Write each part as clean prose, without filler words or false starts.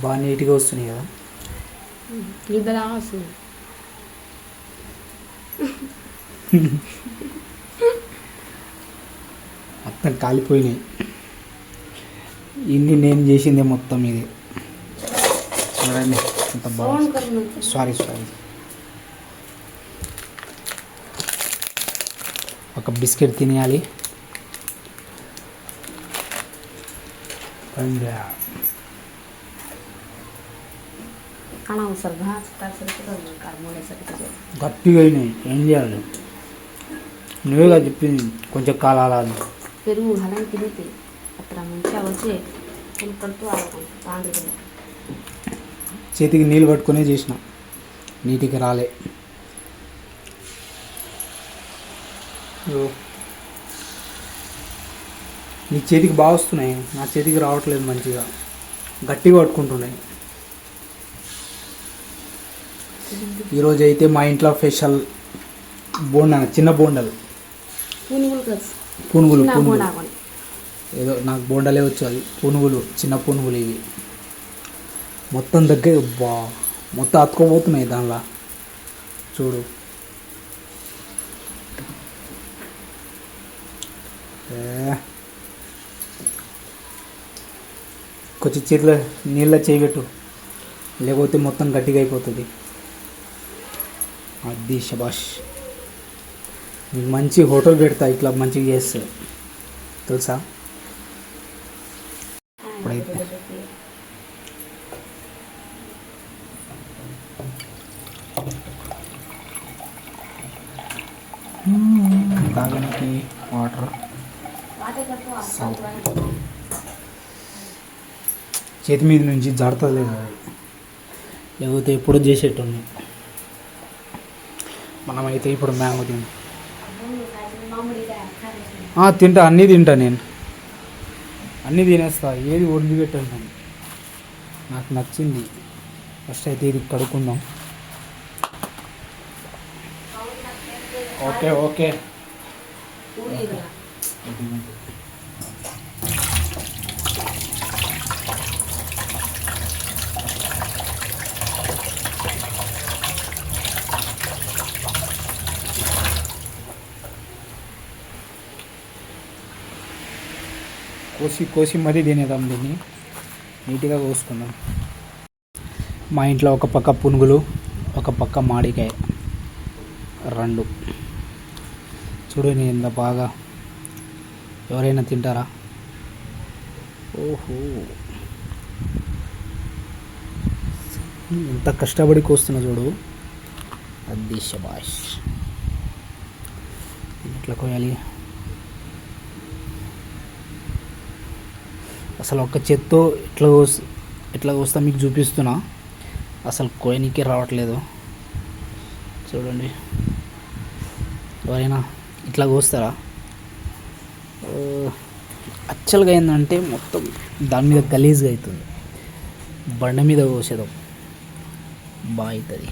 బాగా నీట్గా వస్తున్నాయి కదా. ఇద్దరు వస్తుంది. మొత్తం కాలిపోయినాయి. ఇన్ని నేను చేసిందే మొత్తం ఇది. చూడండి అంత బాగా. సారీ ఒక బిస్కెట్ తినేయాలి. గట్టిగా అయినాయి, ఏం చేయాలి? నువ్వేగా చెప్పింది కొంచెం కాలాలి. పెరుగు అలాగే తిరిగితే అక్కడ మంచిగా వచ్చి కడుతూ ఆడుకుంటూ చేతికి నీళ్ళు పట్టుకునే చేసిన, నీటికి రాలే. నీ చేతికి బాగా వస్తున్నాయి, నా చేతికి రావట్లేదు. మంచిగా గట్టిగా పట్టుకుంటున్నాయి. ఈరోజు అయితే మా ఇంట్లో స్పెషల్ బోండా, చిన్న బోండాలు, పునుగులు. ఏదో నాకు బోండాలే వచ్చాయి. పునుగులు, చిన్న పునుగులు ఇవి. మొత్తం దగ్గర మొత్తం అతుకోబోతున్నాయి దానిలో. చూడు, కొంచెం చేతిలో నీళ్ళ చేయబెట్టు, లేకపోతే మొత్తం గట్టిగా అయిపోతుంది. అది శబాష్. మీకు మంచి హోటల్ పెడతా ఇట్లా మంచిగా చేస్తే, తెలుసా? ఇప్పుడైతే తాగడానికి వాటర్. చేతి మీద నుంచి జారుతుంది లేదు, లేకపోతే ఎప్పుడు చేసేటోని. మనమైతే ఇప్పుడు మ్యాంగో తింటా, అన్నీ తింటా నేను, అన్నీ తినేస్తా, ఏది వదిలిపెట్టాను. నాకు నచ్చింది. ఫస్ట్ అయితే ఇది కడుక్కుందాం. ఓకే కోసి మరీ తినేద్దాం. దీన్ని నీట్గా కోసుకుందాం. మా ఇంట్లో ఒక పక్క పునుగులు, ఒక పక్క మామిడికాయ, రెండు. చూడండి ఎంత బాగా. ఎవరైనా తింటారా? ఓహో, ఎంత కష్టపడి కోస్తున్నా చూడు. అది శబాష్. ఇట్లా కోయాలి. అసలు ఒక చేత్తో ఎట్లా కోస్తా మీకు చూపిస్తున్నా. అసలు కోయనికే రావట్లేదు. చూడండి, ఎవరైనా ఇట్లా కోస్తారా? అచ్చలుగా అయిందంటే మొత్తం దాని మీద గలీజ్గా అవుతుంది. బండ మీద కోసేదాం బాగా అవుతుంది.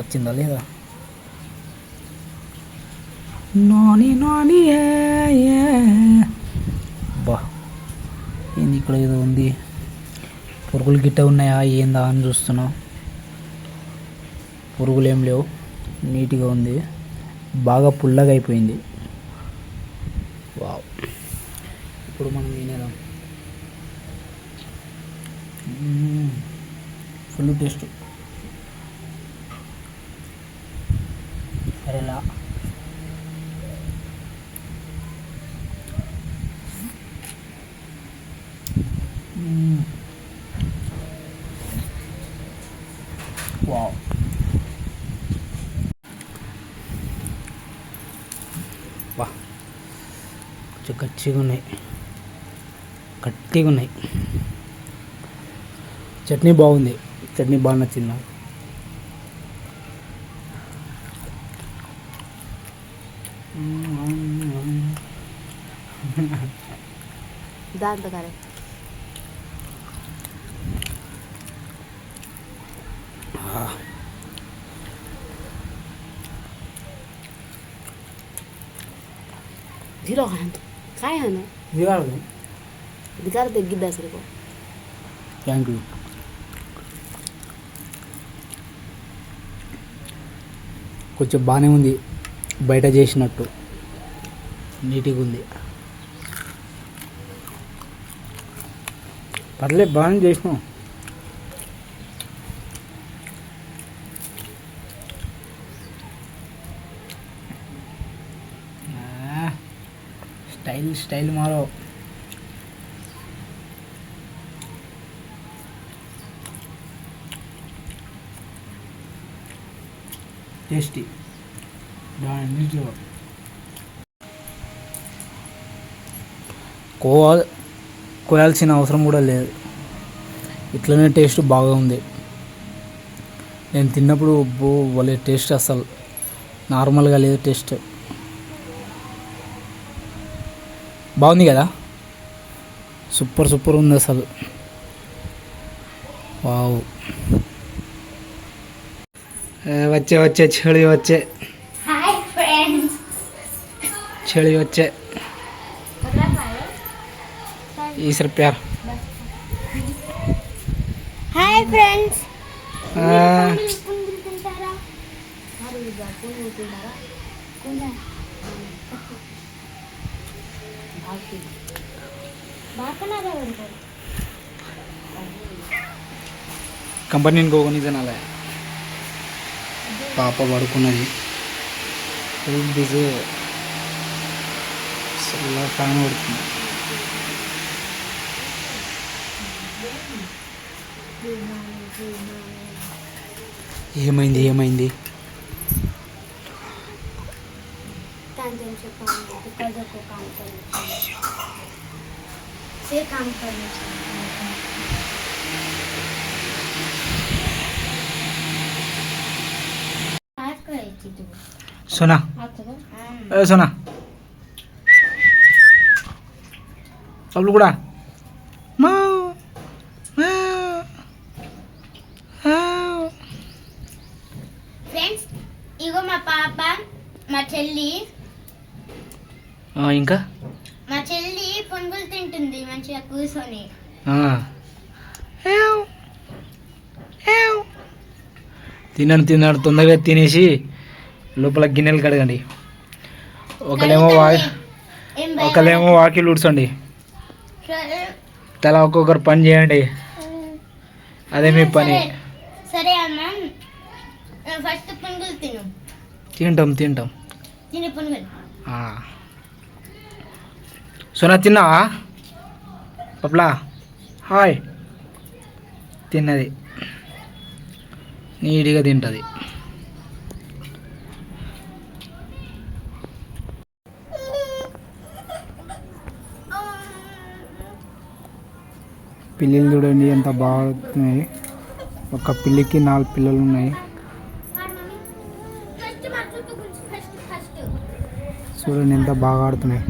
వచ్చిందా లేదా? నాని బా, ఏంది ఇక్కడ ఏదో ఉంది. పురుగులు గిట్ట ఉన్నాయా ఏందా అని చూస్తున్నా. పురుగులు ఏం లేవు, నీట్గా ఉంది. బాగా పుల్లగా అయిపోయింది. వావ్. ఇప్పుడు మనం తినేదాం. Full taste. సరేలా? వావ్. వా, కొంచెం గట్టిగా ఉన్నాయి. చట్నీ బాగుంది. చట్నీ బాగా నచ్చింది నాకు. దాంతో కరెక్ట్. झिरो खाना काय खाना दिवार दिकार ते गिद्दा सर को థ్యాంక్ యూ. కొంచెం బాగానే ఉంది, బయట చేసినట్టు నీట్గా ఉంది. పర్లేదు, బాగానే చేసినాం. స్టైల్ స్టైల్ మారో. టేస్టీ, కోయాల్సిన అవసరం కూడా లేదు, ఇట్లనే టేస్ట్ బాగా ఉంది. నేను తిన్నప్పుడు వాళ్ళే టేస్ట్ అసలు నార్మల్గా లేదు, టేస్ట్ బాగుంది కదా, సూపర్ సూపర్ ఉంది అసలు. వావ్, వచ్చే వచ్చే చಳಿ వచ్చే, చಳಿ వచ్చే ఈసరి ప్యార్. Hi friends. కంపెనీని కోకొని తినాలి. పాప పడుకున్నది, బిజీ ఫ్యాన్ పడుతుంది. ఏమైంది ఏమైంది? सोना ए सोना सब लोग उड़ा ఫ్రెండ్స్ ఇగో మా పాప మా చెల్లి ఇంకా మా చెల్లి పునుగులు తింటుంది మంచిగా కూర్చొని. తిన్నాను తిన్నాడు, తొందరగా తినేసి లోపల గిన్నెలు కడగండి. ఒకళ్ళేమో వాకిలు ఊడ్చండి, తల ఒక్కొక్కరు పని చేయండి, అదే మీ పని. సరే అమ్మ, ఫస్ట్ పునుగులు తిను. తింటాం తింటాం. తినే పునుగులు. సోనా తిన్నావా? పప్లా హాయ్. తిన్నది, నీట్గా తింటుంది. పిల్లలు చూడండి ఎంత బాగున్నాయి. ఒక పిల్లికి 4 పిల్లలు ఉన్నాయి. చూడండి ఎంత బాగా ఆడుతున్నాయి.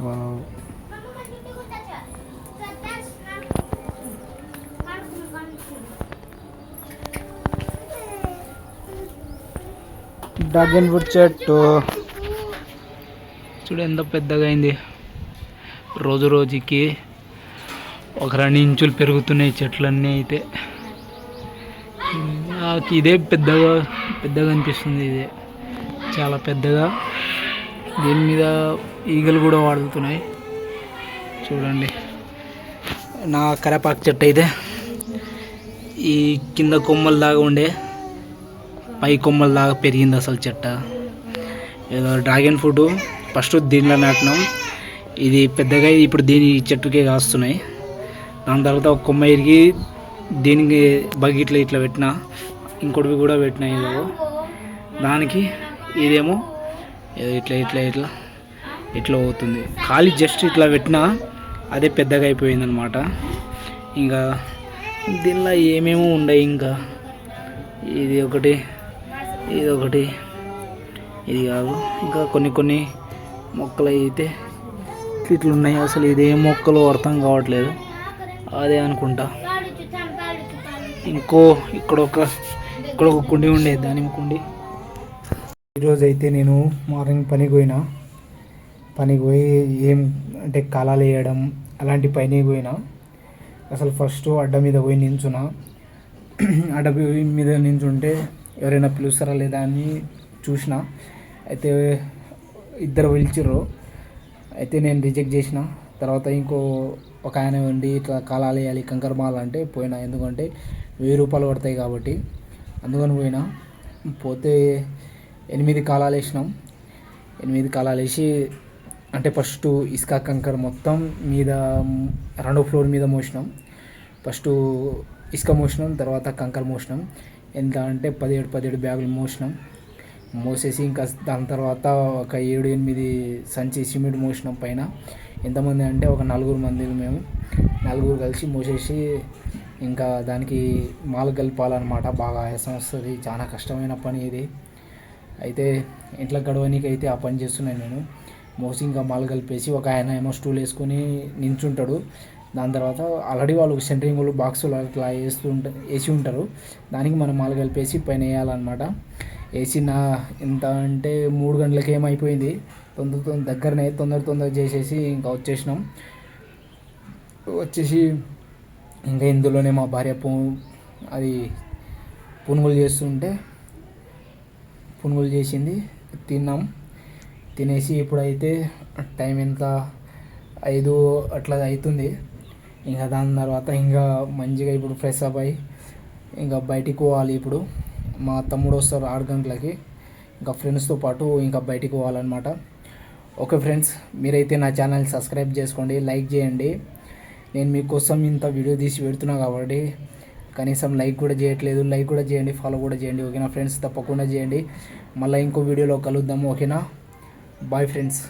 వావ్. డ్రాగన్ ఫ్రూట్ చెట్టు చూడు ఎంత పెద్దగా అయింది. రోజు రోజుకి ఒక 2 ఇంచులు పెరుగుతున్నాయి చెట్లన్నీ. అయితే నాకు ఇదే పెద్దగా అనిపిస్తుంది. ఇదే చాలా పెద్దగా. దీని మీద ఈగలు కూడా వాడుతున్నాయి చూడండి. నా కరేపాకు చెట్టు అయితే ఈ కింద కొమ్మల దాకా ఉండే పై కొమ్మల దాకా పెరిగింది అసలు చెట్టు. ఏదో డ్రాగన్ ఫ్రూట్ ఫస్ట్ దీనిలో నాటినాం, ఇది పెద్దగా ఇప్పుడు దీని చెట్టుకే కాస్తున్నాయి. దాని తర్వాత ఒక కొమ్మ ఇరిగి దీనికి బకెట్లో ఇట్లా పెట్టిన, ఇంకోటివి కూడా పెట్టినా. ఏదో దానికి ఇదేమో ఏదో ఇట్లా ఇట్లా ఇట్లా ఇట్లా అవుతుంది. ఖాళీ జస్ట్ ఇట్లా పెట్టినా అదే పెద్దగా అయిపోయింది అనమాట. ఇంకా దీనిలో ఏమేమో ఉన్నాయి. ఇంకా ఇది ఒకటి, ఇది ఒకటి, ఇది కాదు. ఇంకా కొన్ని మొక్కలు అయితే ఇట్లా ఉన్నాయి. అసలు ఇదేం మొక్కలు అర్థం కావట్లేదు. అదే అనుకుంటా. ఇక్కడ ఒక కుండి ఉండే, దానిమ్మ కుండి. ఈరోజు అయితే నేను మార్నింగ్ పనికి పోయినా. పనికి పోయి ఏం అంటే కాలాలు వేయడం అలాంటి పైన పోయినా. అసలు ఫస్ట్ అడ్డ మీద పోయి నించున్నా. అడ్డ మీద నించుంటే ఎవరైనా పిలుస్తారా లేదా అని చూసిన. అయితే ఇద్దరు పిలిచిర్రు. అయితే నేను రిజెక్ట్ చేసిన. తర్వాత ఒక ఆయన ఉండి ఇట్లా కాలాలు వేయాలి కంకర మాల అంటే పోయినా. ఎందుకంటే 1000 రూపాయలు పడతాయి కాబట్టి అందుకని పోయినా. పోతే 8 కాలాలు వేసినాం. 8 కాలాలు వేసి అంటే ఫస్ట్ ఇసుక కంకర మొత్తం మీద 2వ ఫ్లోర్ మీద మోసినాం. ఫస్ట్ ఇసుక మోసినాం, తర్వాత కంకర మోసినాం. ఎంత అంటే 17 బ్యాగులు మోసేసి ఇంకా దాని తర్వాత ఒక 7-8 సంచి సిమెంట్ మోసినాం పైన. ఎంతమంది అంటే ఒక 4 మంది మేము 4 కలిసి మోసేసి ఇంకా దానికి మాలు కలపాలన్నమాట. బాగా ఆయాసం వస్తుంది, చాలా కష్టమైన పని ఇది. అయితే ఇంట్లో గడవనీకి అయితే ఆ పని చేస్తున్నాను నేను. మోసి ఇంకా మాలు కలిపేసి ఒక ఆయన ఏమో స్టూల్ వేసుకొని నించుంటాడు. దాని తర్వాత ఆల్రెడీ వాళ్ళు సెంటరింగ్ బాక్సులు అట్లా వేసి ఉంటారు. దానికి మనం మాలు కలిపేసి పైన వేయాలన్నమాట. వేసిన ఎంత అంటే 3 గంటలకి ఏమైపోయింది. దగ్గరనే తొందర చేసేసి ఇంకా వచ్చేసి ఇంకా ఇందులోనే మా భార్య పునుగులు చేసింది. తిన్నాం. తినేసి ఇప్పుడైతే టైం ఎంత 5 అట్లా అవుతుంది. ఇంకా దాని తర్వాత ఇంకా మంచిగా ఇప్పుడు ఫ్రెష్ అప్ అయ్యి ఇంకా బయటికి పోవాలి. ఇప్పుడు మా తమ్ముడు వస్తారు 6 గంటలకి. ఇంకా ఫ్రెండ్స్తో పాటు ఇంకా బయటికి పోవాలన్నమాట. ఓకే ఫ్రెండ్స్, మీరైతే నా ఛానల్ సబ్స్క్రైబ్ చేసుకోండి, లైక్ చేయండి. నేను మీకోసం ఇంత వీడియో తీసి పెడుతున్నా కాబట్టి కనీసం లైక్ కూడా చేయట్లేదు. లైక్ కూడా చేయండి, ఫాలో కూడా చేయండి. ఓకేనా ఫ్రెండ్స్, తప్పకుండా చేయండి. మళ్ళీ ఇంకో వీడియోలో కలుద్దాము. ఓకేనా, బాయ్ ఫ్రెండ్స్.